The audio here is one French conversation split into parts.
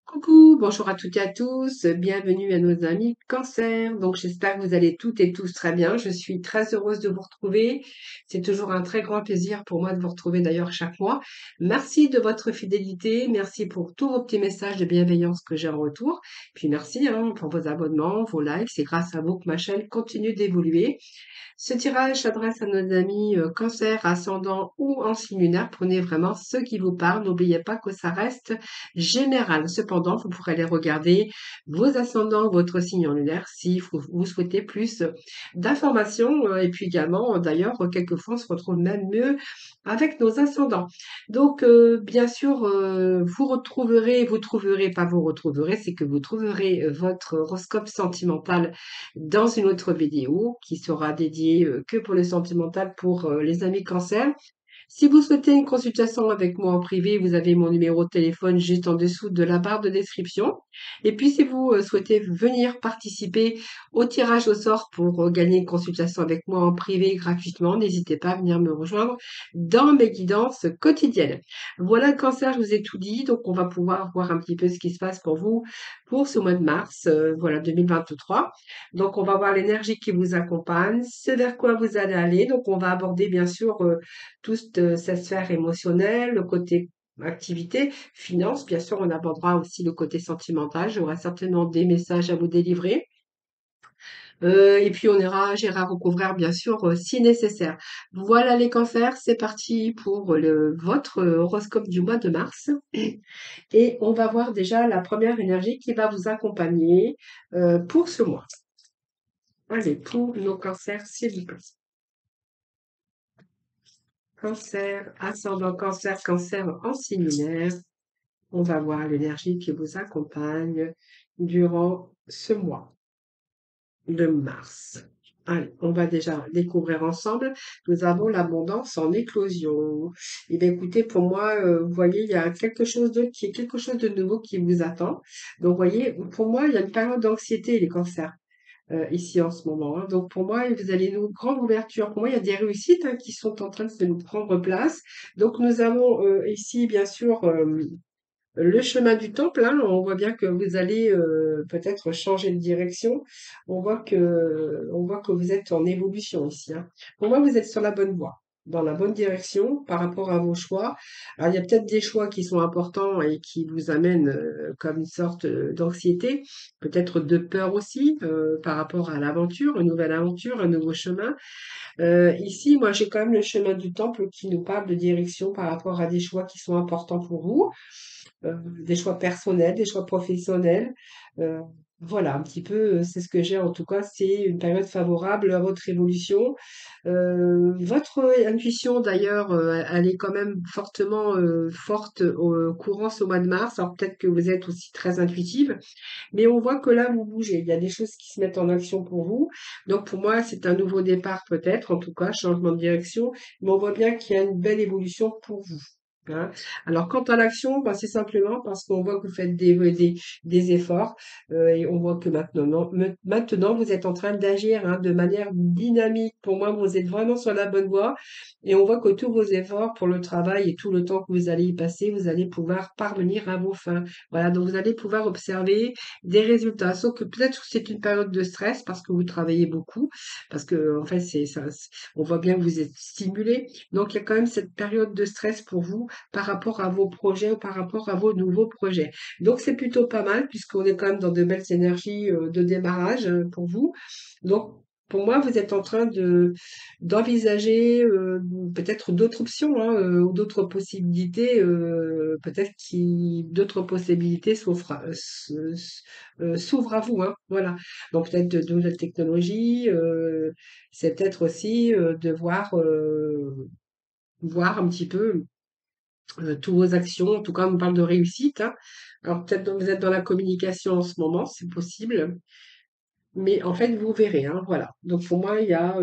Coucou, bonjour à toutes et à tous, bienvenue à nos amis Cancer. Donc j'espère que vous allez toutes et tous très bien. Je suis très heureuse de vous retrouver. C'est toujours un très grand plaisir pour moi de vous retrouver d'ailleurs chaque mois. Merci de votre fidélité, merci pour tous vos petits messages de bienveillance que j'ai en retour. Puis merci pour vos abonnements, vos likes. C'est grâce à vous que ma chaîne continue d'évoluer. Ce tirage s'adresse à nos amis cancer, ascendant ou en signe lunaire. Prenez vraiment ce qui vous parle. N'oubliez pas que ça reste général. Cependant, vous pourrez aller regarder vos ascendants, votre signe en lunaire si vous souhaitez plus d'informations. Et puis également, d'ailleurs, quelquefois, on se retrouve même mieux avec nos ascendants. Donc, bien sûr, vous trouverez, pas vous retrouverez, c'est que vous trouverez votre horoscope sentimental dans une autre vidéo qui sera dédiée que pour le sentimental pour les amis cancer. Si vous souhaitez une consultation avec moi en privé, vous avez mon numéro de téléphone juste en dessous de la barre de description. Et puis, si vous souhaitez venir participer au tirage au sort pour gagner une consultation avec moi en privé gratuitement, n'hésitez pas à venir me rejoindre dans mes guidances quotidiennes. Voilà le cancer, je vous ai tout dit. Donc, on va pouvoir voir un petit peu ce qui se passe pour vous pour ce mois de mars, voilà, 2023. Donc, on va voir l'énergie qui vous accompagne, ce vers quoi vous allez aller. Donc, on va aborder bien sûr toute cette sphère émotionnelle, le côté activité, finance, bien sûr, on abordera aussi le côté sentimental. J'aurai certainement des messages à vous délivrer. Et puis j'irai recouvrir, bien sûr, si nécessaire. Voilà les cancers, c'est parti pour votre horoscope du mois de mars. Et on va voir déjà la première énergie qui va vous accompagner pour ce mois. Allez, pour nos cancers, s'il vous plaît. Cancer, ascendant cancer, cancer en signe lunaire. On va voir l'énergie qui vous accompagne durant ce mois de mars. Allez, on va déjà découvrir ensemble. Nous avons l'abondance en éclosion. Et bien, écoutez, pour moi, vous voyez, il y a quelque chose de nouveau qui vous attend. Donc, vous voyez, pour moi, il y a une période d'anxiété, les cancers, ici en ce moment, hein. Donc, pour moi, vous avez une grande ouverture. Pour moi, il y a des réussites qui sont en train de se nous prendre place. Donc, nous avons ici, bien sûr, le chemin du temple, hein, on voit bien que vous allez peut-être changer de direction. On voit que vous êtes en évolution ici, hein. Pour moi, vous êtes sur la bonne voie, dans la bonne direction par rapport à vos choix. Alors, il y a peut-être des choix qui sont importants et qui vous amènent comme une sorte d'anxiété, peut-être de peur aussi par rapport à l'aventure, une nouvelle aventure, un nouveau chemin. Ici, moi, j'ai quand même le chemin du temple qui nous parle de direction par rapport à des choix qui sont importants pour vous, des choix personnels, des choix professionnels. Euh, voilà, un petit peu, c'est ce que j'ai en tout cas, c'est une période favorable à votre évolution. Votre intuition d'ailleurs, elle est quand même fortement forte au courant ce mois de mars. Alors peut-être que vous êtes aussi très intuitive, mais on voit que là, vous bougez. Il y a des choses qui se mettent en action pour vous. Donc pour moi, c'est un nouveau départ peut-être, en tout cas, changement de direction. Mais on voit bien qu'il y a une belle évolution pour vous, hein. Alors quant à l'action, bah, c'est simplement parce qu'on voit que vous faites des efforts et on voit que maintenant vous êtes en train d'agir de manière dynamique. Pour moi, vous êtes vraiment sur la bonne voie et on voit que tous vos efforts pour le travail et tout le temps que vous allez y passer, vous allez pouvoir parvenir à vos fins. Voilà, donc vous allez pouvoir observer des résultats. Sauf que peut-être que c'est une période de stress parce que vous travaillez beaucoup, parce que en fait c'est ça, on voit bien que vous êtes stimulé. Donc il y a quand même cette période de stress pour vous par rapport à vos projets ou par rapport à vos nouveaux projets. Donc c'est plutôt pas mal puisqu'on est quand même dans de belles énergies de démarrage pour vous. Donc pour moi, vous êtes en train de d'envisager peut-être d'autres options, hein, ou d'autres possibilités, d'autres possibilités s'ouvrent à vous, hein, voilà. Donc peut-être de nouvelles technologies, c'est peut-être aussi de voir un petit peu tous vos actions. En tout cas, on parle de réussite, hein. Alors peut-être que vous êtes dans la communication en ce moment, c'est possible. Mais en fait, vous verrez, hein, voilà. Donc pour moi, il y a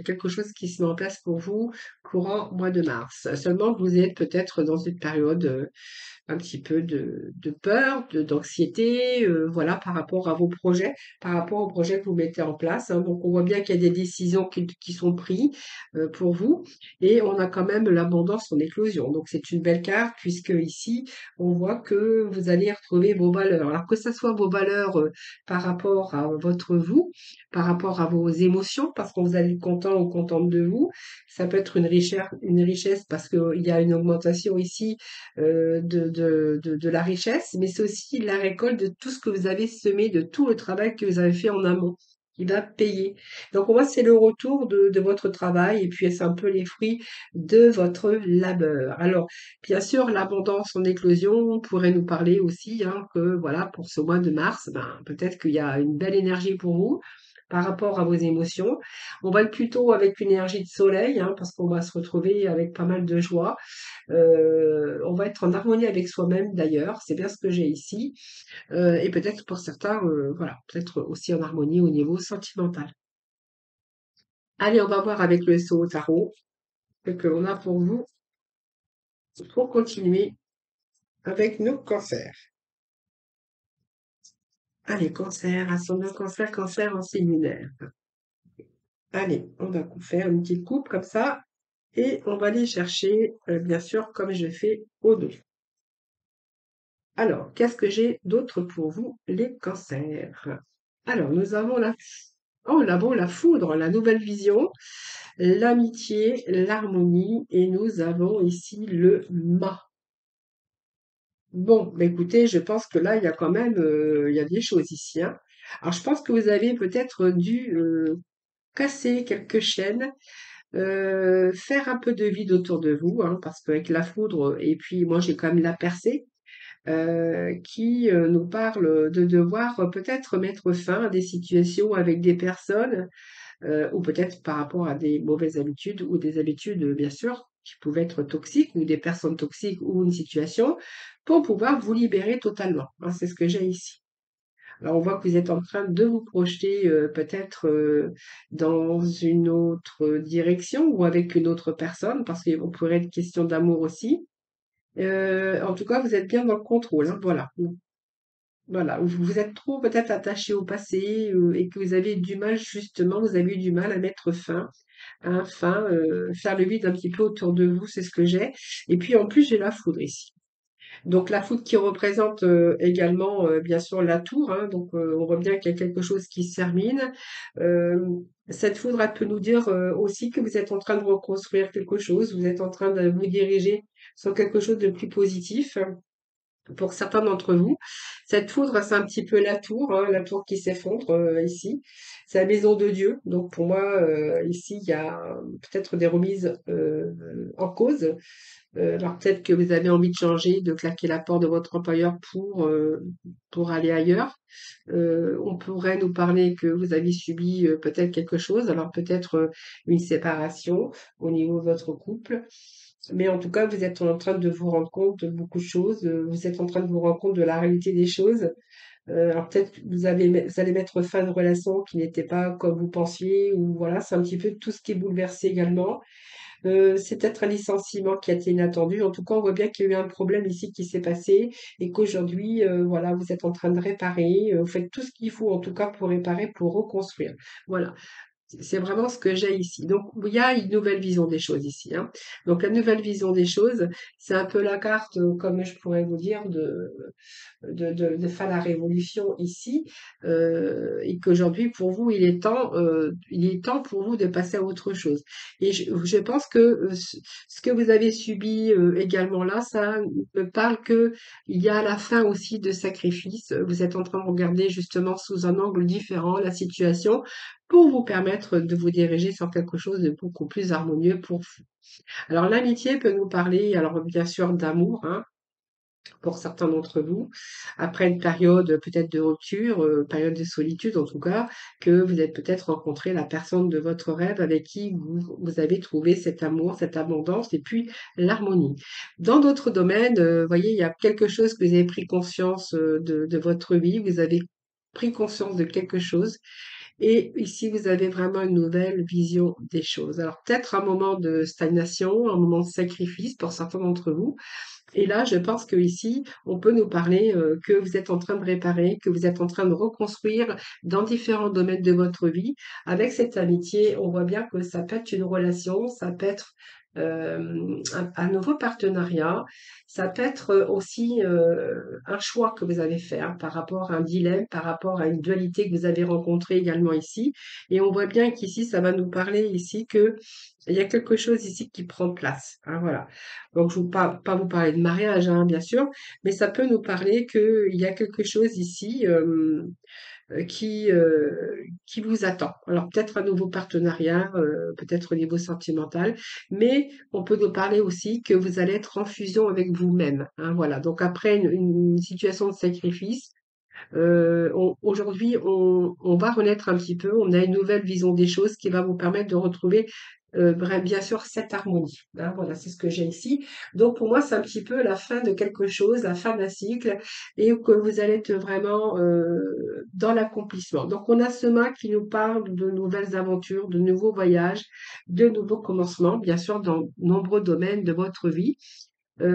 quelque chose qui se met en place pour vous courant mois de mars. Seulement, vous êtes peut-être dans une période un petit peu de peur, d'anxiété, voilà, par rapport à vos projets, par rapport aux projets que vous mettez en place, hein. Donc, on voit bien qu'il y a des décisions qui sont prises pour vous, et on a quand même l'abondance en éclosion. Donc, c'est une belle carte puisque ici, on voit que vous allez retrouver vos valeurs. Alors que ce soit vos valeurs par rapport à votre vous, par rapport à vos émotions, parce qu'on vous allez être content ou contente de vous, ça peut être une richesse parce qu'il y a une augmentation ici de la richesse, mais c'est aussi la récolte de tout ce que vous avez semé, de tout le travail que vous avez fait en amont, qui va payer. Donc, moi, c'est le retour de votre travail et puis c'est un peu les fruits de votre labeur. Alors, bien sûr, l'abondance en éclosion pourrait nous parler aussi, hein, que voilà, pour ce mois de mars, ben, peut-être qu'il y a une belle énergie pour vous par rapport à vos émotions. On va être plutôt avec une énergie de soleil, hein, parce qu'on va se retrouver avec pas mal de joie. On va être en harmonie avec soi-même d'ailleurs, c'est bien ce que j'ai ici. Et peut-être pour certains, voilà, peut-être aussi en harmonie au niveau sentimental. Allez, on va voir avec le saut au tarot ce que l'on a pour vous pour continuer avec nos cancers. Allez, cancer, ascendant cancer, cancer en séminaire. Allez, on va faire une petite coupe comme ça et on va aller chercher, bien sûr, comme je fais au dos. Alors, qu'est-ce que j'ai d'autre pour vous, les cancers? Alors, nous avons la foudre, la nouvelle vision, l'amitié, l'harmonie, et nous avons ici le mât. Bon, bah écoutez, je pense que là, il y a quand même, il y a des choses ici, hein. Alors, je pense que vous avez peut-être dû casser quelques chaînes, faire un peu de vide autour de vous, hein, parce qu'avec la foudre, et puis moi, j'ai quand même la percée, qui nous parle de devoir peut-être mettre fin à des situations avec des personnes ou peut-être par rapport à des mauvaises habitudes ou des habitudes, bien sûr, qui pouvaient être toxiques ou des personnes toxiques ou une situation pour pouvoir vous libérer totalement, hein, c'est ce que j'ai ici. Alors on voit que vous êtes en train de vous projeter peut-être dans une autre direction ou avec une autre personne parce qu'on pourrait être question d'amour aussi. En tout cas, vous êtes bien dans le contrôle, hein, voilà. Voilà, vous vous êtes trop peut-être attaché au passé et que vous avez du mal justement, vous avez eu du mal à mettre fin, faire le vide un petit peu autour de vous, c'est ce que j'ai. Et puis en plus, j'ai la foudre ici. Donc la foudre qui représente également bien sûr la tour, hein, donc on voit bien qu'il y a quelque chose qui se termine. Euh, cette foudre, elle peut nous dire aussi que vous êtes en train de reconstruire quelque chose, vous êtes en train de vous diriger sur quelque chose de plus positif pour certains d'entre vous. Cette foudre, c'est un petit peu la tour qui s'effondre ici. C'est la maison de Dieu. Donc pour moi, ici, il y a peut-être des remises en cause. Alors peut-être que vous avez envie de changer, de claquer la porte de votre employeur pour aller ailleurs. On pourrait nous parler que vous avez subi peut-être quelque chose, alors peut-être une séparation au niveau de votre couple. Mais en tout cas, vous êtes en train de vous rendre compte de beaucoup de choses. Vous êtes en train de vous rendre compte de la réalité des choses. Alors peut-être que vous allez mettre fin à une relation qui n'était pas comme vous pensiez, ou voilà, c'est un petit peu tout ce qui est bouleversé également. C'est peut-être un licenciement qui a été inattendu. En tout cas, on voit bien qu'il y a eu un problème ici qui s'est passé et qu'aujourd'hui, voilà, vous êtes en train de réparer. Vous faites tout ce qu'il faut, en tout cas, pour réparer, pour reconstruire. Voilà. C'est vraiment ce que j'ai ici. Donc, il y a une nouvelle vision des choses ici, hein. Donc, la nouvelle vision des choses, c'est un peu la carte, comme je pourrais vous dire, de faire la révolution ici, et qu'aujourd'hui, pour vous, il est temps pour vous de passer à autre chose. Et je pense que ce que vous avez subi également là, ça me parle que il y a à la fin aussi de sacrifices. Vous êtes en train de regarder justement sous un angle différent la situation pour vous permettre de vous diriger sur quelque chose de beaucoup plus harmonieux pour vous. Alors l'amitié peut nous parler, alors bien sûr d'amour, hein, pour certains d'entre vous, après une période peut-être de rupture, période de solitude en tout cas, que vous êtes peut-être rencontré la personne de votre rêve avec qui vous avez trouvé cet amour, cette abondance et puis l'harmonie. Dans d'autres domaines, voyez, il y a quelque chose que vous avez pris conscience de votre vie, vous avez pris conscience de quelque chose et ici, vous avez vraiment une nouvelle vision des choses. Alors peut-être un moment de stagnation, un moment de sacrifice pour certains d'entre vous. Et là, je pense que ici, on peut nous parler que vous êtes en train de réparer, que vous êtes en train de reconstruire dans différents domaines de votre vie. Avec cette amitié, on voit bien que ça peut être une relation, ça peut être un nouveau partenariat, ça peut être aussi un choix que vous avez fait hein, par rapport à un dilemme, par rapport à une dualité que vous avez rencontrée également ici. Et on voit bien qu'ici, ça va nous parler ici que il y a quelque chose ici qui prend place. Hein, voilà. Donc, je ne veux pas vous parler de mariage, hein, bien sûr, mais ça peut nous parler qu'il y a quelque chose ici euh, qui, euh, qui vous attend. Alors, peut-être un nouveau partenariat, peut-être au niveau sentimental, mais on peut nous parler aussi que vous allez être en fusion avec vous-même. Hein, voilà. Donc, après une situation de sacrifice, aujourd'hui, on va renaître un petit peu, on a une nouvelle vision des choses qui va vous permettre de retrouver bien sûr cette harmonie. Hein, voilà, c'est ce que j'ai ici. Donc pour moi, c'est un petit peu la fin de quelque chose, la fin d'un cycle, et que vous allez être vraiment dans l'accomplissement. Donc on a ce mât qui nous parle de nouvelles aventures, de nouveaux voyages, de nouveaux commencements, bien sûr, dans nombreux domaines de votre vie.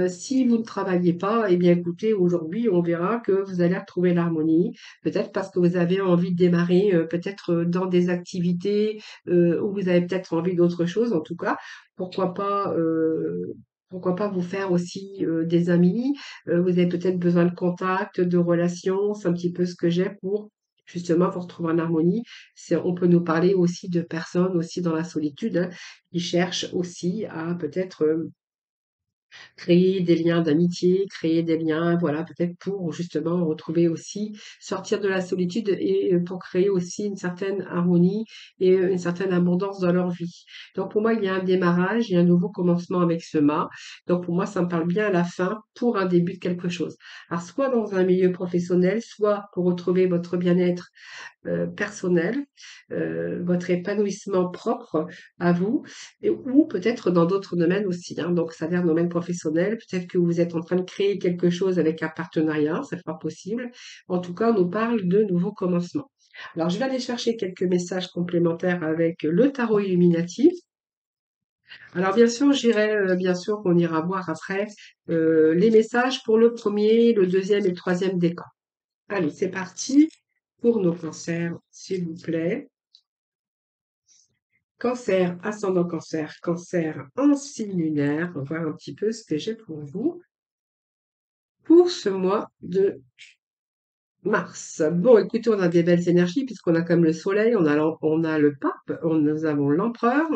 Si vous ne travaillez pas, eh bien écoutez, aujourd'hui, on verra que vous allez retrouver l'harmonie, peut-être parce que vous avez envie de démarrer, peut-être dans des activités où vous avez peut-être envie d'autre chose, en tout cas, pourquoi pas, euh, pourquoi pas vous faire aussi des amis, vous avez peut-être besoin de contact, de relations, c'est un petit peu ce que j'ai pour justement pour retrouver en harmonie. On peut nous parler aussi de personnes aussi dans la solitude hein, qui cherchent aussi à peut-être créer des liens d'amitié, créer des liens, voilà, peut-être pour justement retrouver aussi, sortir de la solitude et pour créer aussi une certaine harmonie et une certaine abondance dans leur vie. Donc pour moi, il y a un démarrage, il y a un nouveau commencement avec ce mât. Donc pour moi, ça me parle bien à la fin pour un début de quelque chose. Alors soit dans un milieu professionnel, soit pour retrouver votre bien-être personnel, votre épanouissement propre à vous, ou peut-être dans d'autres domaines aussi. Hein. Donc, ça vient dans le domaine professionnel. Peut-être que vous êtes en train de créer quelque chose avec un partenariat, ça sera possible. En tout cas, on nous parle de nouveaux commencements. Alors, je vais aller chercher quelques messages complémentaires avec le tarot illuminatif. Alors, bien sûr, j'irai, bien sûr, qu'on ira voir après les messages pour le premier, le deuxième et le troisième décan. Allez, c'est parti pour nos cancers, s'il vous plaît. Cancer, ascendant cancer, cancer en signe lunaire. On va voir un petit peu ce que j'ai pour vous pour ce mois de mars. Bon, écoutez, on a des belles énergies puisqu'on a comme le soleil, on a le pape, nous avons l'empereur,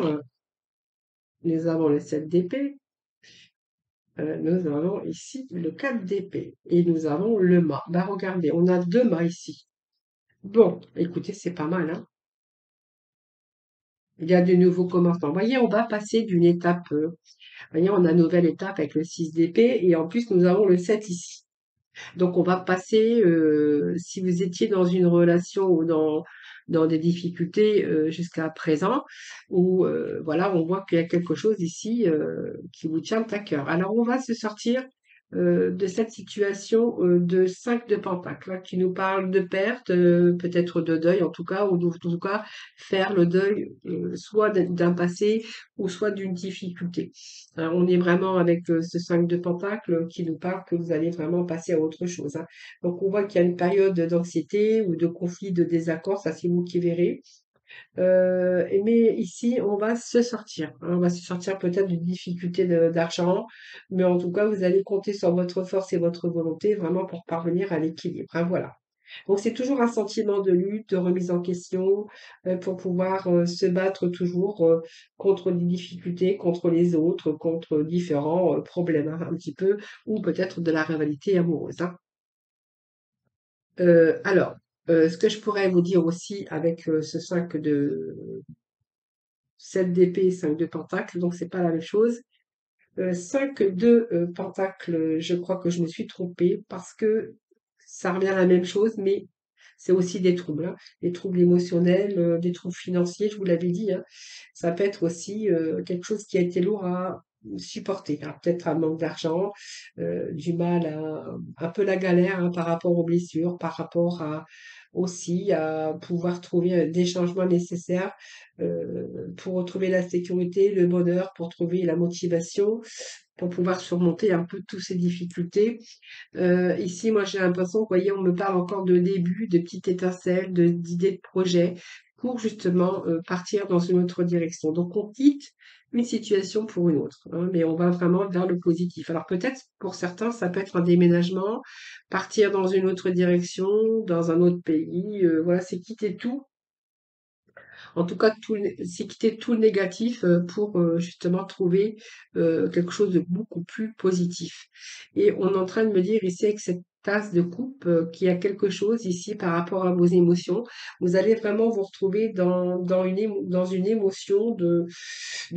nous avons le 7 d'épée, nous avons ici le 4 d'épée et nous avons le mât. Bah, regardez, on a deux mâts ici. Bon, écoutez, c'est pas mal, hein. Il y a de nouveaux commencements. Vous voyez, on va passer d'une étape, vous voyez, on a une nouvelle étape avec le 6 d'épée et en plus, nous avons le 7 ici. Donc, on va passer, si vous étiez dans une relation ou dans des difficultés jusqu'à présent, où voilà, on voit qu'il y a quelque chose ici qui vous tient à cœur. Alors, on va se sortir de cette situation de 5 de Pentacle, hein, qui nous parle de perte, peut-être de deuil en tout cas, ou en tout cas faire le deuil soit d'un passé ou soit d'une difficulté. Alors, on est vraiment avec ce 5 de Pentacle qui nous parle que vous allez vraiment passer à autre chose. Hein. Donc, on voit qu'il y a une période d'anxiété ou de conflit, de désaccord, ça c'est vous qui verrez. Mais ici, on va se sortir. Hein. On va se sortir peut-être d'une difficulté d'argent, mais en tout cas, vous allez compter sur votre force et votre volonté vraiment pour parvenir à l'équilibre. Hein, voilà. Donc, c'est toujours un sentiment de lutte, de remise en question, pour pouvoir se battre toujours contre les difficultés, contre les autres, contre différents problèmes, hein, un petit peu, ou peut-être de la rivalité amoureuse. Hein. Alors, ce que je pourrais vous dire aussi avec ce 5 de 7 d'épée, 5 de pentacle, donc c'est pas la même chose. 5 de pentacle, je crois que je me suis trompée parce que ça revient à la même chose, mais c'est aussi des troubles, hein. Des troubles émotionnels, des troubles financiers, je vous l'avais dit, hein. Ça peut être aussi quelque chose qui a été lourd à supporter, hein. Peut-être un manque d'argent, du mal à un peu la galère, hein, par rapport aux blessures, par rapport à aussi à pouvoir trouver, des changements nécessaires, pour retrouver la sécurité, le bonheur, pour trouver la motivation, pour pouvoir surmonter un peu toutes ces difficultés. Ici, moi, j'ai l'impression, vous voyez, on me parle encore de début, de petites étincelles, d'idées de projets pour justement partir dans une autre direction. Donc, on quitte une situation pour une autre, hein, mais on va vraiment vers le positif. Alors, peut-être pour certains, ça peut être un déménagement, partir dans une autre direction, dans un autre pays. Voilà, c'est quitter tout en tout cas, c'est quitter tout le négatif pour justement trouver quelque chose de beaucoup plus positif. Et on est en train de me dire ici avec cette tasse de coupe qu'il y a quelque chose ici par rapport à vos émotions. Vous allez vraiment vous retrouver dans une émotion de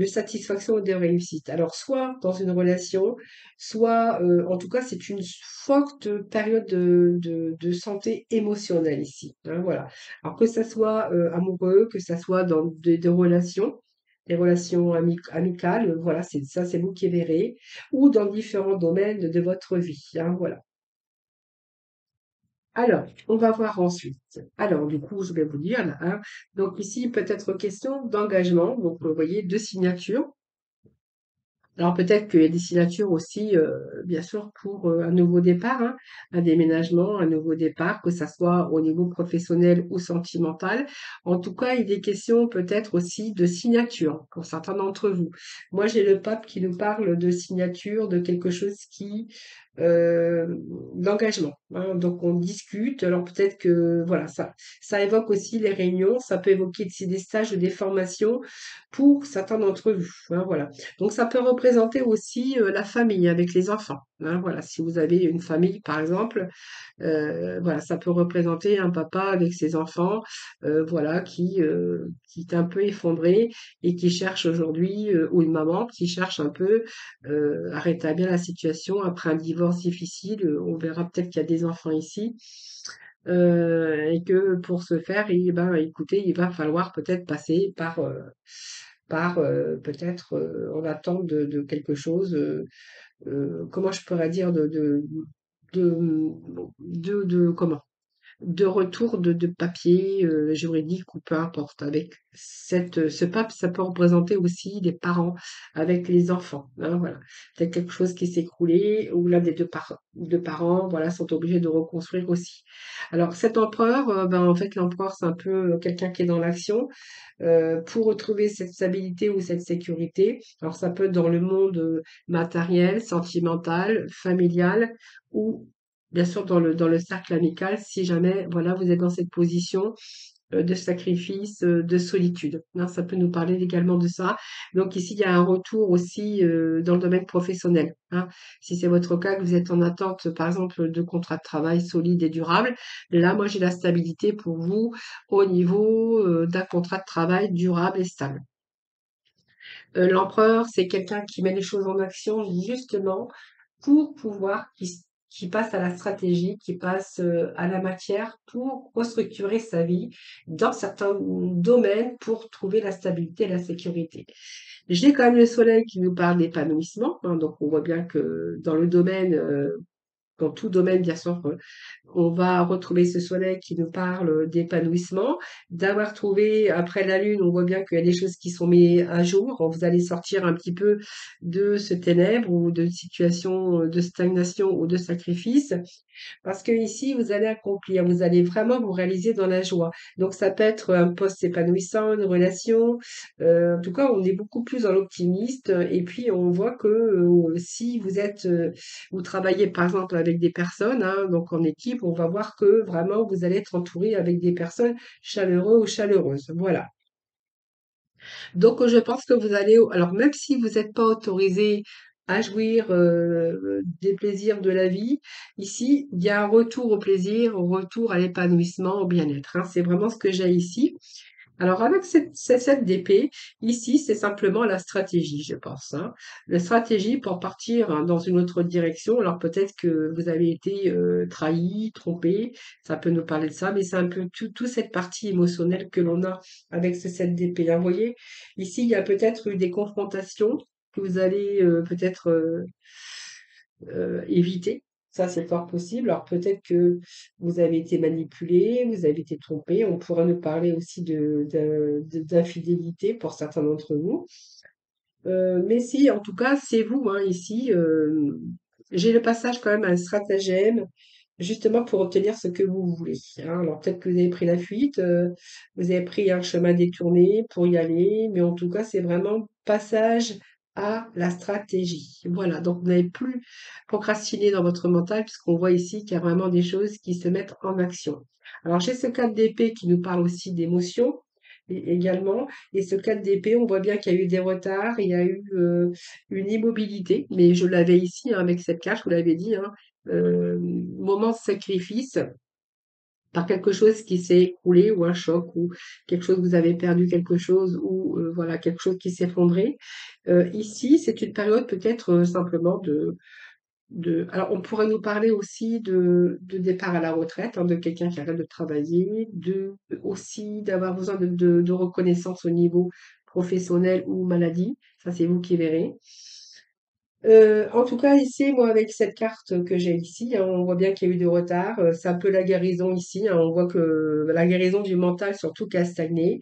satisfaction et de réussite. Alors, soit dans une relation, soit, en tout cas, c'est une forte période de santé émotionnelle ici, hein, voilà. Alors que ça soit amoureux, que ça soit dans des relations, des relations amicales, voilà, c'est ça, c'est vous qui verrez, ou dans différents domaines de votre vie, hein, voilà. Alors, on va voir ensuite. Alors, du coup, je vais vous dire là, hein, donc ici, peut-être question d'engagement. Donc, vous voyez, deux signatures. Alors peut-être qu'il y a des signatures aussi, bien sûr, pour un nouveau départ, hein, un déménagement, un nouveau départ, que ça soit au niveau professionnel ou sentimental. En tout cas, il est question peut-être aussi de signature pour certains d'entre vous. Moi, j'ai le pape qui nous parle de signature, de quelque chose qui, euh, d'engagement, hein. Donc on discute. Alors peut-être que voilà, ça évoque aussi les réunions. Ça peut évoquer aussi des stages ou des formations pour certains d'entre vous, hein, voilà. Donc ça peut représenter aussi la famille avec les enfants, hein, voilà. Si vous avez une famille, par exemple, voilà, ça peut représenter un papa avec ses enfants, voilà, qui est un peu effondré et qui cherche aujourd'hui, ou une maman qui cherche un peu à rétablir la situation après un divorce difficile. On verra peut-être qu'il y a des enfants ici. Et que pour ce faire, ben, écoutez, il va falloir peut-être passer par peut-être en attente de quelque chose, comment je pourrais dire, de, comment? De retour de papier juridique ou peu importe. Avec ce pape, ça peut représenter aussi les parents avec les enfants, hein, voilà. Peut-être quelque chose qui s'est écroulé ou l'un des deux parents, voilà, sont obligés de reconstruire aussi. Alors cet empereur, ben en fait l'empereur c'est un peu quelqu'un qui est dans l'action pour retrouver cette stabilité ou cette sécurité. Alors ça peut être dans le monde matériel, sentimental, familial ou bien sûr dans le cercle amical si jamais voilà vous êtes dans cette position de sacrifice, de solitude, hein. Ça peut nous parler également de ça. Donc ici, il y a un retour aussi dans le domaine professionnel, hein. Si c'est votre cas, que vous êtes en attente, par exemple, de contrat de travail solide et durable, là, moi, j'ai la stabilité pour vous au niveau d'un contrat de travail durable et stable. L'empereur, c'est quelqu'un qui met les choses en action justement pour pouvoir qui passe à la stratégie, qui passe à la matière pour restructurer sa vie dans certains domaines pour trouver la stabilité et la sécurité. J'ai quand même le soleil qui nous parle d'épanouissement, hein, donc on voit bien que dans le domaine, dans tout domaine, bien sûr, on va retrouver ce soleil qui nous parle d'épanouissement, d'avoir trouvé après la lune, on voit bien qu'il y a des choses qui sont mises à jour. Vous allez sortir un petit peu de ce ténèbre ou de situation de stagnation ou de sacrifice. Parce que ici, vous allez accomplir, vous allez vraiment vous réaliser dans la joie. Donc, ça peut être un poste épanouissant, une relation. En tout cas, on est beaucoup plus dans l'optimiste. Et puis, on voit que si vous êtes, vous travaillez par exemple avec des personnes, hein, donc en équipe, on va voir que vraiment vous allez être entouré avec des personnes chaleureux ou chaleureuses. Voilà. Donc, je pense que vous allez, alors même si vous n'êtes pas autorisé à jouir des plaisirs de la vie, ici, il y a un retour au plaisir, au retour à l'épanouissement, au bien-être, hein. C'est vraiment ce que j'ai ici. Alors, avec cette d'épée, ici, c'est simplement la stratégie, je pense, hein. La stratégie pour partir hein, dans une autre direction. Alors, peut-être que vous avez été trahi, trompé, ça peut nous parler de ça, mais c'est un peu toute cette partie émotionnelle que l'on a avec ce 7 d'épée, hein. Vous voyez, ici, il y a peut-être eu des confrontations que vous allez peut-être éviter. Ça, c'est fort possible. Alors peut-être que vous avez été manipulé, vous avez été trompé. On pourra nous parler aussi d'infidélité pour certains d'entre vous. Mais si, en tout cas, c'est vous, hein, ici. J'ai le passage quand même à un stratagème, justement pour obtenir ce que vous voulez, hein. Alors peut-être que vous avez pris la fuite, vous avez pris un chemin détourné pour y aller, mais en tout cas, c'est vraiment passage à la stratégie. Voilà, donc vous n'avez plus procrastiné dans votre mental, puisqu'on voit ici qu'il y a vraiment des choses qui se mettent en action. Alors j'ai ce 4 d'épée qui nous parle aussi d'émotions également. Et ce 4 d'épée, on voit bien qu'il y a eu des retards, il y a eu une immobilité, mais je l'avais ici hein, avec cette carte, je vous l'avais dit, hein, moment de sacrifice par quelque chose qui s'est écroulé ou un choc ou quelque chose, vous avez perdu quelque chose ou voilà, quelque chose qui s'est effondré. Ici, c'est une période peut-être simplement alors, on pourrait nous parler aussi de départ à la retraite, hein, de quelqu'un qui arrête de travailler, aussi d'avoir besoin de reconnaissance au niveau professionnel ou maladie. Ça, c'est vous qui verrez. En tout cas, ici, moi, avec cette carte que j'ai ici, hein, on voit bien qu'il y a eu du retard. C'est un peu la guérison ici, hein. On voit que la guérison du mental, surtout, qui a stagné.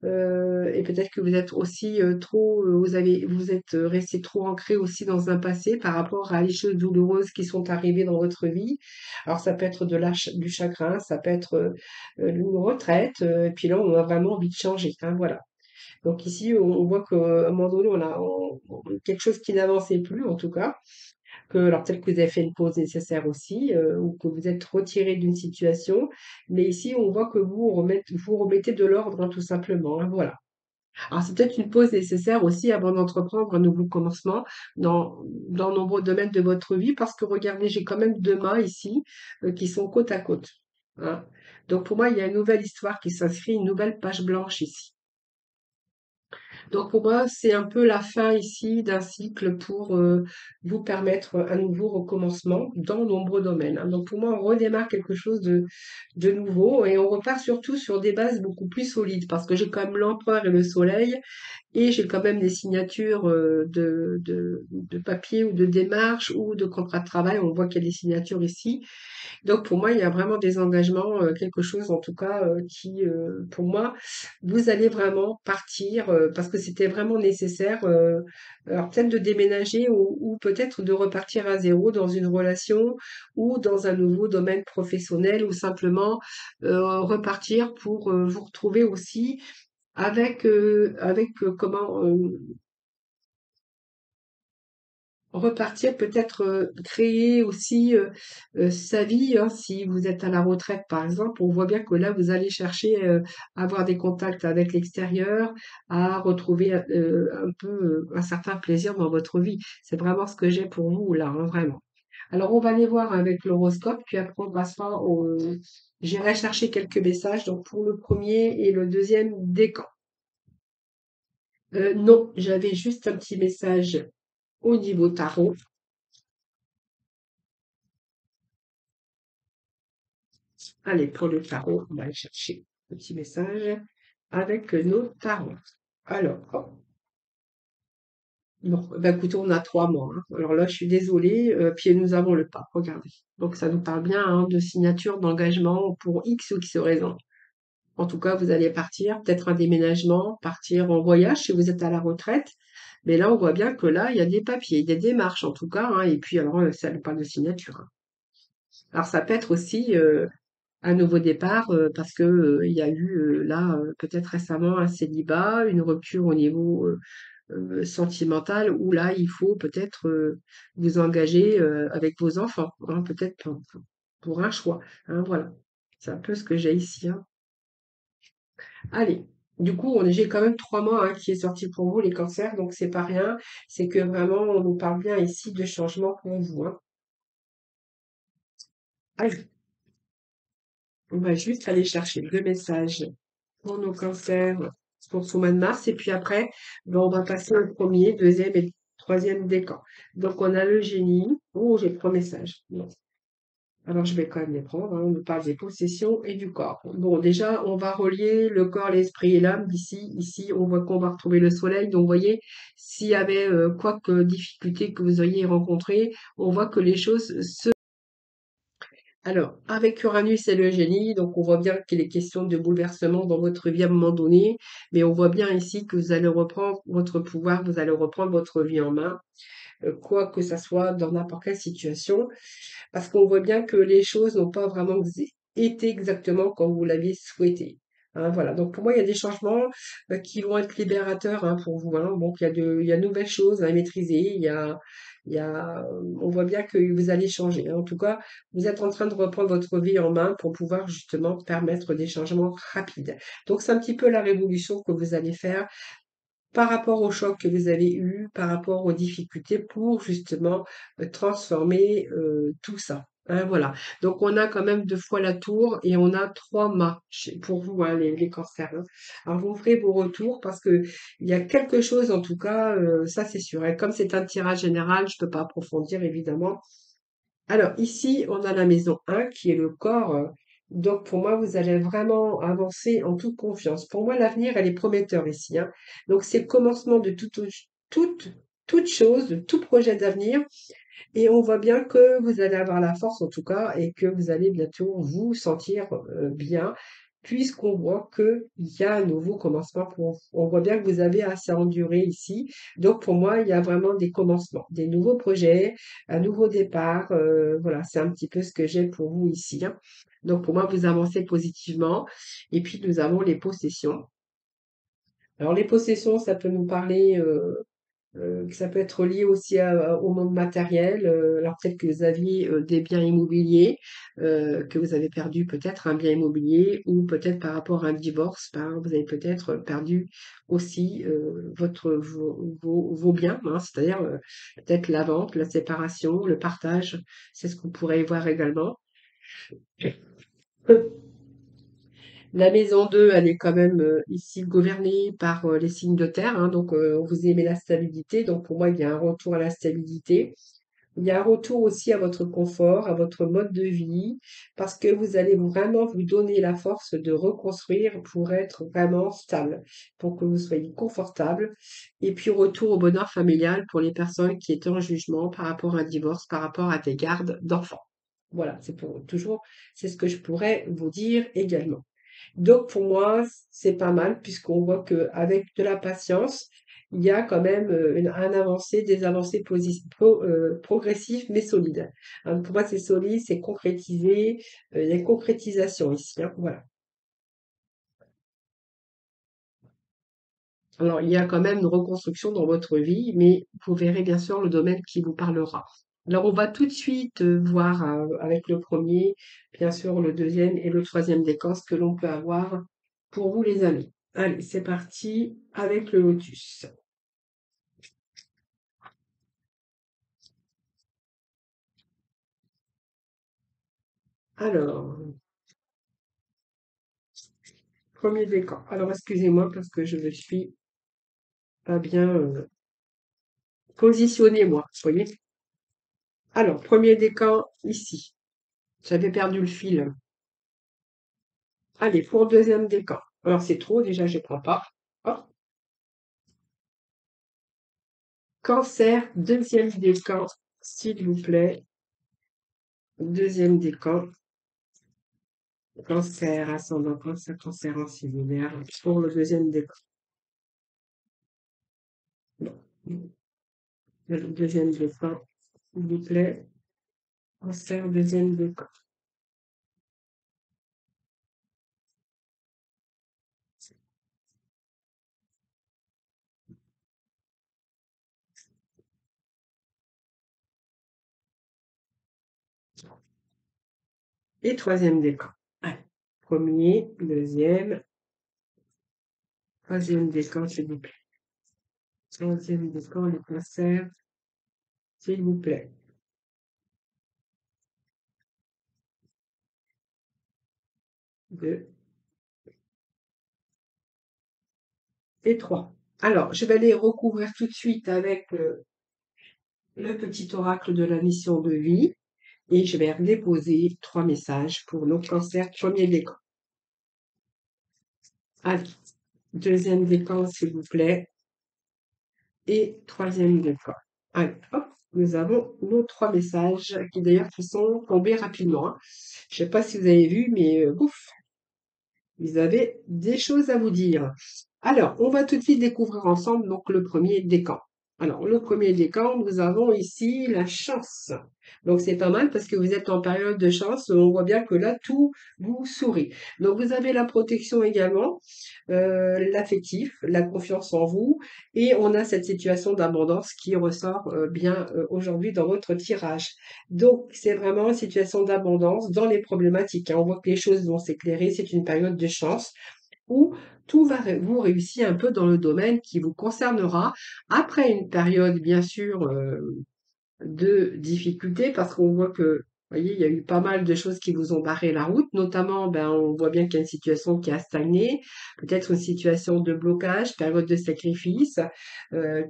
Et peut-être que vous êtes aussi trop, vous êtes resté trop ancré aussi dans un passé par rapport à les choses douloureuses qui sont arrivées dans votre vie. Alors ça peut être du chagrin, ça peut être une retraite, et puis là on a vraiment envie de changer, hein, voilà. Donc ici on voit qu'à un moment donné quelque chose qui n'avançait plus en tout cas. Alors peut-être que vous avez fait une pause nécessaire aussi, ou que vous êtes retiré d'une situation, mais ici on voit que vous remettez de l'ordre, hein, tout simplement, hein, voilà. Alors, c'est peut-être une pause nécessaire aussi avant d'entreprendre un nouveau commencement dans nombreux domaines de votre vie, parce que regardez, j'ai quand même 2 mains ici qui sont côte à côte, hein. Donc, pour moi, il y a une nouvelle histoire qui s'inscrit, une nouvelle page blanche ici. Donc pour moi, c'est un peu la fin ici d'un cycle pour vous permettre un nouveau recommencement dans nombreux domaines, hein. Donc pour moi, on redémarre quelque chose de nouveau et on repart surtout sur des bases beaucoup plus solides parce que j'ai quand même l'empereur et le soleil et j'ai quand même des signatures de papier ou de démarche ou de contrat de travail. On voit qu'il y a des signatures ici. Donc pour moi, il y a vraiment des engagements, quelque chose en tout cas qui, pour moi, vous allez vraiment partir parce que c'était vraiment nécessaire. Alors peut-être de déménager ou peut-être de repartir à zéro dans une relation ou dans un nouveau domaine professionnel ou simplement repartir pour vous retrouver aussi avec comment repartir, peut-être créer aussi sa vie, hein, si vous êtes à la retraite, par exemple, on voit bien que là, vous allez chercher à avoir des contacts avec l'extérieur, à retrouver un peu un certain plaisir dans votre vie. C'est vraiment ce que j'ai pour vous là, hein, vraiment. Alors, on va aller voir avec l'horoscope, puis après, on passera j'irai chercher quelques messages, donc pour le premier et le deuxième décan. Non, j'avais juste un petit message au niveau tarot. Allez, pour le tarot, on va aller chercher un petit message avec nos tarots. Alors, hop. Bon, ben écoutez, on a 3 mois, hein. Alors là, je suis désolée, puis nous avons le pape, regardez. Donc ça nous parle bien hein, de signature, d'engagement pour X ou X raison. En tout cas, vous allez partir, peut-être un déménagement, partir en voyage si vous êtes à la retraite. Mais là, on voit bien que là, il y a des papiers, des démarches en tout cas, hein, et puis alors, ça nous parle de signature, hein. Alors ça peut être aussi un nouveau départ parce que il y a eu là peut-être récemment un célibat, une rupture au niveau sentimental où là il faut peut-être vous engager avec vos enfants, hein, peut-être pour un choix, hein, voilà. C'est un peu ce que j'ai ici, hein. Allez. Du coup, j'ai quand même 3 mois hein, qui est sorti pour vous, les cancers, donc c'est pas rien. C'est que vraiment, on nous parle bien ici de changement pour vous, hein. Allez, on va juste aller chercher le message pour nos cancers pour ce mois de mars. Et puis après, ben, on va passer au premier, deuxième et troisième décan. Donc, on a le génie. Oh, j'ai 3 messages. Non. Alors, je vais quand même les prendre, hein. On nous parle des possessions et du corps. Bon, déjà, on va relier le corps, l'esprit et l'âme d'ici. Ici, on voit qu'on va retrouver le soleil. Donc, vous voyez, s'il y avait quoi que difficulté que vous auriez rencontré, on voit que les choses se... Alors, avec Uranus et le génie, donc on voit bien qu'il est question de bouleversement dans votre vie à un moment donné, mais on voit bien ici que vous allez reprendre votre pouvoir, vous allez reprendre votre vie en main, quoi que ça soit dans n'importe quelle situation. Parce qu'on voit bien que les choses n'ont pas vraiment été exactement comme vous l'aviez souhaité. Hein, voilà. Donc pour moi, il y a des changements qui vont être libérateurs, hein, pour vous. Hein. Donc il y a de nouvelles choses à maîtriser. On voit bien que vous allez changer. Hein. En tout cas, vous êtes en train de reprendre votre vie en main pour pouvoir justement permettre des changements rapides. Donc c'est un petit peu la révolution que vous allez faire par rapport au choc que vous avez eu, par rapport aux difficultés pour justement transformer tout ça. Hein, voilà. Donc on a quand même 2 fois la tour et on a 3 mâts pour vous, hein, les cancers. Hein. Alors vous ferez vos retours parce que il y a quelque chose en tout cas, ça c'est sûr. Et comme c'est un tirage général, je peux pas approfondir évidemment. Alors ici, on a la maison 1 qui est le corps. Donc pour moi, vous allez vraiment avancer en toute confiance. Pour moi, l'avenir, elle est prometteur ici. Hein. Donc c'est le commencement de toute, toute chose, de tout projet d'avenir. Et on voit bien que vous allez avoir la force en tout cas et que vous allez bientôt vous sentir bien puisqu'on voit qu'il y a un nouveau commencement pour vous. On voit bien que vous avez assez enduré ici. Donc pour moi, il y a vraiment des commencements, des nouveaux projets, un nouveau départ. Voilà, c'est un petit peu ce que j'ai pour vous ici. Hein. Donc pour moi, vous avancez positivement. Et puis nous avons les possessions. Alors les possessions, ça peut nous parler ça peut être lié aussi au monde matériel. Alors peut-être que vous aviez des biens immobiliers, que vous avez perdu peut-être un bien immobilier, ou peut-être par rapport à un divorce, vous avez peut-être perdu aussi vos biens, hein, c'est-à-dire peut-être la vente, la séparation, le partage. C'est ce qu'on pourrait y voir également. La maison 2, elle est quand même ici gouvernée par les signes de terre, hein, donc vous aimez la stabilité, donc pour moi il y a un retour à la stabilité. Il y a un retour aussi à votre confort, à votre mode de vie, parce que vous allez vraiment vous donner la force de reconstruire pour être vraiment stable, pour que vous soyez confortable. Et puis retour au bonheur familial pour les personnes qui étaient en jugement par rapport à un divorce, par rapport à des gardes d'enfants. Voilà, c'est pour toujours, c'est ce que je pourrais vous dire également. Donc pour moi, c'est pas mal puisqu'on voit qu'avec de la patience, il y a quand même un avancé, des avancées progressives mais solides. Hein, pour moi, c'est solide, c'est concrétisé, il y a une concrétisation ici. Hein, voilà. Alors, il y a quand même une reconstruction dans votre vie, mais vous verrez bien sûr le domaine qui vous parlera. Alors, on va tout de suite voir avec le premier, bien sûr le deuxième et le troisième décan ce que l'on peut avoir pour vous les amis. Allez, c'est parti avec le lotus. Alors, premier décan. Alors, excusez-moi parce que je ne suis pas bien positionnée, moi. Vous voyez? Alors, premier décan ici. J'avais perdu le fil. Allez, pour le deuxième décan. Alors, c'est trop, déjà, je ne prends pas. Hop. Cancer, deuxième décan, s'il vous plaît. Deuxième décan. Cancer, ascendant cancer, cancer en similaire. Pour le deuxième décan. Non. Le deuxième décan, s'il vous plaît. Cancer, deuxième décan. Et troisième décan. Allez. Premier, deuxième, troisième décan, s'il vous plaît. Troisième décan, le cancer, s'il vous plaît. Deux et trois. Alors, je vais les recouvrir tout de suite avec le petit oracle de la mission de vie. Et je vais déposer 3 messages pour nos cancers premier décan. Allez, deuxième décan, s'il vous plaît. Et troisième décan. Allez, hop, nous avons nos 3 messages qui d'ailleurs qui sont tombés rapidement, hein. Je sais pas si vous avez vu, mais ouf, vous avez des choses à vous dire. Alors, on va tout de suite découvrir ensemble donc le premier décan. Alors, le premier décan, nous avons ici la chance. Donc, c'est pas mal parce que vous êtes en période de chance. On voit bien que là, tout vous sourit. Donc, vous avez la protection également, l'affectif, la confiance en vous. Et on a cette situation d'abondance qui ressort bien aujourd'hui dans votre tirage. Donc, c'est vraiment une situation d'abondance dans les problématiques, hein. On voit que les choses vont s'éclairer. C'est une période de chance où tout va vous réussir un peu dans le domaine qui vous concernera. Après une période, bien sûr, de difficultés, parce qu'on voit que, vous voyez, il y a eu pas mal de choses qui vous ont barré la route, notamment, ben, on voit bien qu'il y a une situation qui a stagné, peut-être une situation de blocage, période de sacrifice,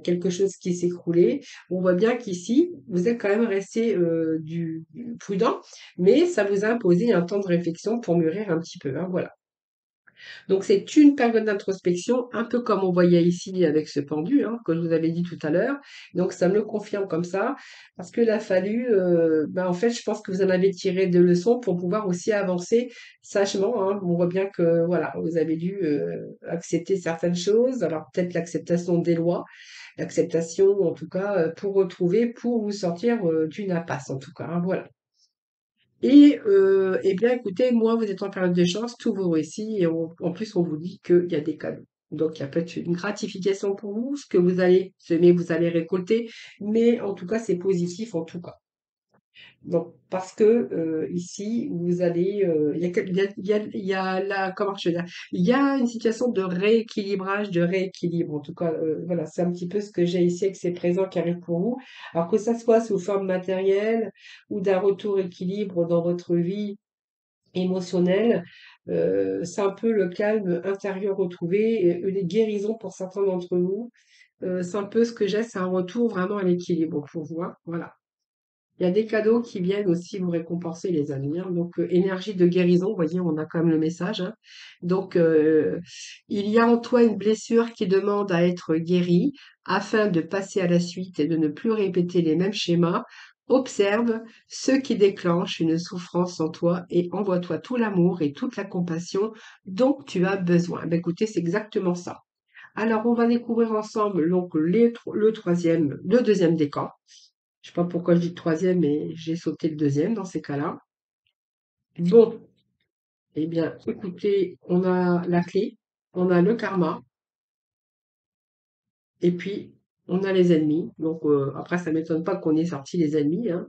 quelque chose qui s'est écroulé. On voit bien qu'ici, vous êtes quand même resté prudent, mais ça vous a imposé un temps de réflexion pour mûrir un petit peu, hein, voilà. Donc c'est une période d'introspection, un peu comme on voyait ici avec ce pendu, hein, que je vous avais dit tout à l'heure. Donc ça me le confirme comme ça, parce qu'il a fallu, ben, en fait, je pense que vous en avez tiré des leçons pour pouvoir aussi avancer sagement, hein. On voit bien que voilà, vous avez dû accepter certaines choses, alors peut-être l'acceptation des lois, l'acceptation en tout cas pour retrouver, pour vous sortir d'une impasse en tout cas, hein, voilà. Et eh bien, écoutez, moi, vous êtes en période de chance, tout vous réussit et en plus, on vous dit qu'il y a des cadeaux. Donc, il y a peut-être une gratification pour vous, ce que vous allez semer, vous allez récolter, mais en tout cas, c'est positif en tout cas. Donc, parce que ici, vous allez, il y a, il y a la, comment je veux dire, il y a une situation de rééquilibrage, de rééquilibre. En tout cas, voilà, c'est un petit peu ce que j'ai ici avec ces présents qui arrivent pour vous. Alors que ça soit sous forme matérielle ou d'un retour équilibre dans votre vie émotionnelle, c'est un peu le calme intérieur retrouvé, et les guérisons pour certains d'entre nous. C'est un peu ce que j'ai, c'est un retour vraiment à l'équilibre pour vous, hein, voilà. Il y a des cadeaux qui viennent aussi vous récompenser, les amis, hein. Donc, énergie de guérison, vous voyez, on a quand même le message, hein. Donc, il y a en toi une blessure qui demande à être guérie afin de passer à la suite et de ne plus répéter les mêmes schémas. Observe ce qui déclenche une souffrance en toi et envoie-toi tout l'amour et toute la compassion dont tu as besoin. Ben, écoutez, c'est exactement ça. Alors, on va découvrir ensemble donc le deuxième décan. Je sais pas pourquoi je dis le troisième, mais j'ai sauté le deuxième dans ces cas-là. Bon, eh bien, écoutez, on a la clé, on a le karma, et puis on a les ennemis. Donc après, ça m'étonne pas qu'on ait sorti les ennemis, hein,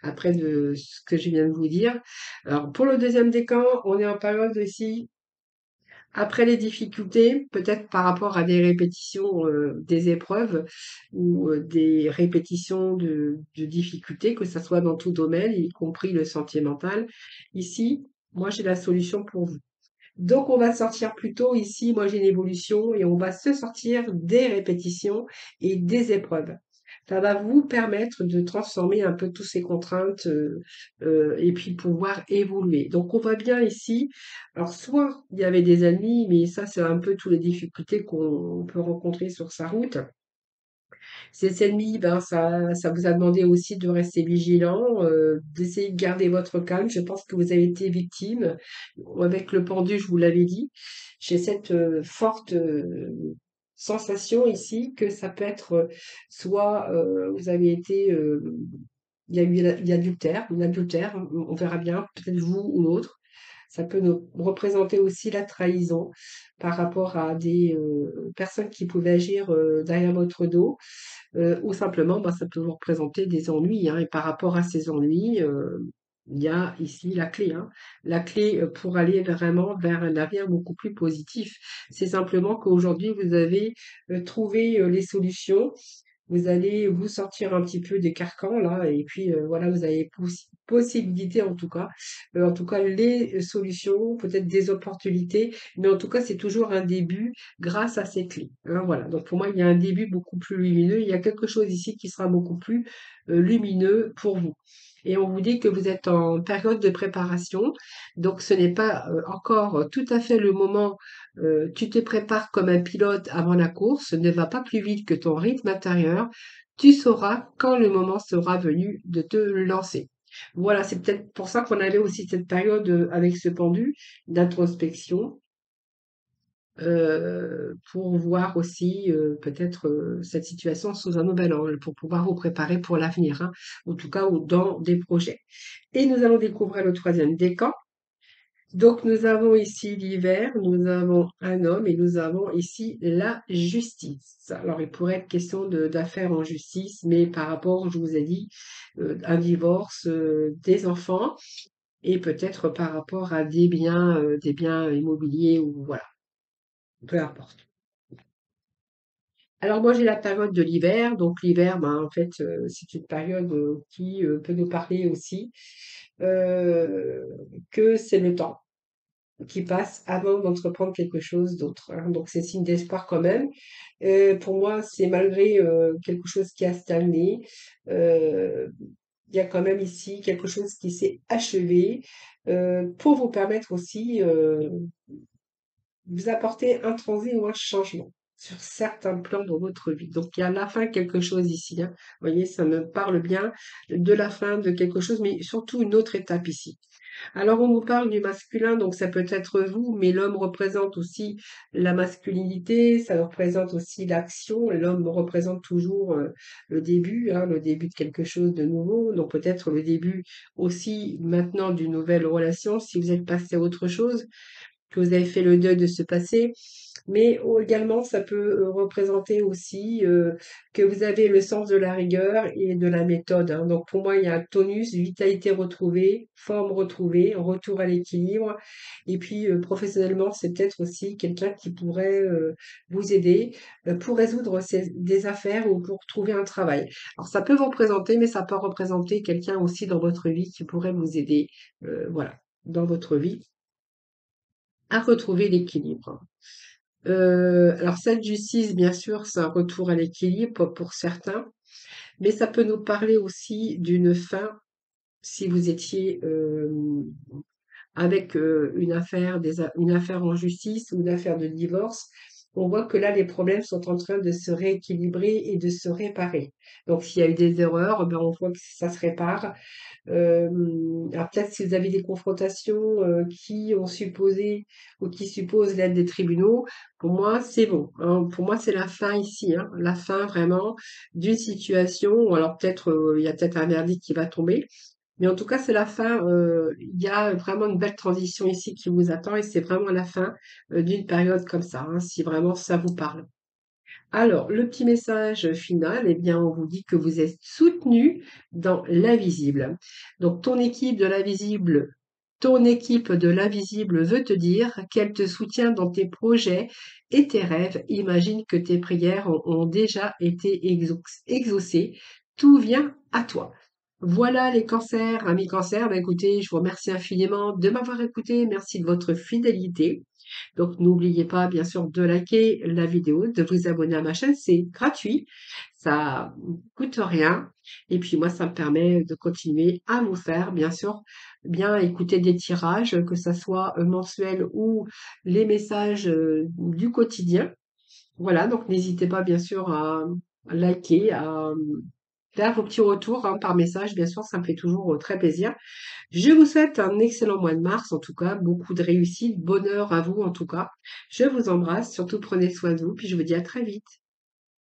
après de ce que je viens de vous dire. Alors pour le deuxième décan, on est en période ici. Après les difficultés, peut-être par rapport à des répétitions des épreuves ou des répétitions de difficultés, que ça soit dans tout domaine, y compris le sentimental. Ici, moi j'ai la solution pour vous. Donc, on va sortir plutôt ici, moi j'ai une évolution et on va se sortir des répétitions et des épreuves. Ça va vous permettre de transformer un peu toutes ces contraintes et puis pouvoir évoluer. Donc, on voit bien ici, alors soit il y avait des ennemis, mais ça c'est un peu toutes les difficultés qu'on peut rencontrer sur sa route. Ces ennemis, ben, ça vous a demandé aussi de rester vigilant, d'essayer de garder votre calme. Je pense que vous avez été victime. Avec le pendu, je vous l'avais dit. J'ai cette forte sensation ici que ça peut être soit vous avez été, il y a eu l'adultère, une adultère, on verra bien, peut-être vous ou l'autre. Ça peut nous représenter aussi la trahison par rapport à des personnes qui pouvaient agir derrière votre dos. Ou simplement, bah, ça peut vous représenter des ennuis, hein, et par rapport à ces ennuis, il y a ici la clé, hein. La clé, pour aller vraiment vers un avenir beaucoup plus positif. C'est simplement qu'aujourd'hui, vous avez, trouvé, les solutions. Vous allez vous sortir un petit peu des carcans là et puis, voilà, vous avez possibilité en tout cas les solutions, peut-être des opportunités, mais en tout cas, c'est toujours un début grâce à ces clés, hein, voilà. Donc pour moi, il y a un début beaucoup plus lumineux. Il y a quelque chose ici qui sera beaucoup plus, lumineux pour vous. et on vous dit que vous êtes en période de préparation. Donc, ce n'est pas encore tout à fait le moment. Tu te prépares comme un pilote avant la course. Ne va pas plus vite que ton rythme intérieur. Tu sauras quand le moment sera venu de te lancer. Voilà, c'est peut-être pour ça qu'on avait aussi cette période avec ce pendu d'introspection pour voir aussi peut-être cette situation sous un nouvel angle, pour pouvoir vous préparer pour l'avenir, hein, en tout cas ou dans des projets. Et nous allons découvrir le troisième décan. Donc nous avons ici l'hiver, nous avons un homme et nous avons ici la justice. Alors il pourrait être question d'affaires en justice, mais par rapport, je vous ai dit, un divorce, des enfants et peut-être par rapport à des biens immobiliers ou voilà, peu importe. Alors moi j'ai la période de l'hiver, donc l'hiver, ben, en fait, c'est une période qui peut nous parler aussi euh, que c'est le temps qui passe avant d'entreprendre quelque chose d'autre, hein. Donc c'est signe d'espoir quand même. Pour moi, c'est malgré quelque chose qui a stagné, euh, il y a quand même ici quelque chose qui s'est achevé pour vous permettre aussi vous apporter un transit ou un changement sur certains plans dans votre vie. Donc, il y a à la fin quelque chose ici, hein. Vous voyez, ça me parle bien de la fin de quelque chose, mais surtout une autre étape ici. Alors, on nous parle du masculin, donc ça peut être vous, mais l'homme représente aussi la masculinité, ça représente aussi l'action. L'homme représente toujours le début, hein, le début de quelque chose de nouveau, donc peut-être le début aussi maintenant d'une nouvelle relation, si vous êtes passé à autre chose, que vous avez fait le deuil de ce passé, mais également ça peut représenter aussi que vous avez le sens de la rigueur et de la méthode, hein. Donc pour moi, il y a un tonus, vitalité retrouvée, forme retrouvée, retour à l'équilibre. Et puis professionnellement, c'est peut-être aussi quelqu'un qui pourrait vous aider pour résoudre des affaires ou pour trouver un travail. Alors ça peut vous représenter, mais ça peut représenter quelqu'un aussi dans votre vie qui pourrait vous aider, voilà, dans votre vie à retrouver l'équilibre. Alors cette justice, bien sûr, c'est un retour à l'équilibre pour certains, mais ça peut nous parler aussi d'une fin si vous étiez avec une affaire en justice ou une affaire de divorce. On voit que là, les problèmes sont en train de se rééquilibrer et de se réparer. Donc, s'il y a eu des erreurs, ben, on voit que ça se répare. Alors peut-être si vous avez des confrontations qui ont supposé ou qui supposent l'aide des tribunaux, pour moi c'est bon, hein. Pour moi c'est la fin ici, hein, la fin vraiment d'une situation. Ou alors peut-être il y a peut-être un verdict qui va tomber, mais en tout cas c'est la fin. Il y a vraiment une belle transition ici qui vous attend et c'est vraiment la fin d'une période comme ça, hein, si vraiment ça vous parle. Alors, le petit message final, eh bien, on vous dit que vous êtes soutenu dans l'invisible. Donc, ton équipe de l'invisible veut te dire qu'elle te soutient dans tes projets et tes rêves. Imagine que tes prières ont déjà été exaucées. Tout vient à toi. Voilà les cancers, amis cancers. Ben, écoutez, je vous remercie infiniment de m'avoir écouté. Merci de votre fidélité. Donc, n'oubliez pas, bien sûr, de liker la vidéo, de vous abonner à ma chaîne. C'est gratuit. Ça ne coûte rien. Et puis, moi, ça me permet de continuer à vous faire, bien sûr, bien écouter des tirages, que ce soit mensuels ou les messages du quotidien. Voilà. Donc, n'hésitez pas, bien sûr, à liker, à faire vos petits retours, hein, par message. Bien sûr, ça me fait toujours très plaisir. Je vous souhaite un excellent mois de mars, en tout cas, beaucoup de réussite, bonheur à vous, en tout cas. Je vous embrasse, surtout prenez soin de vous, puis je vous dis à très vite.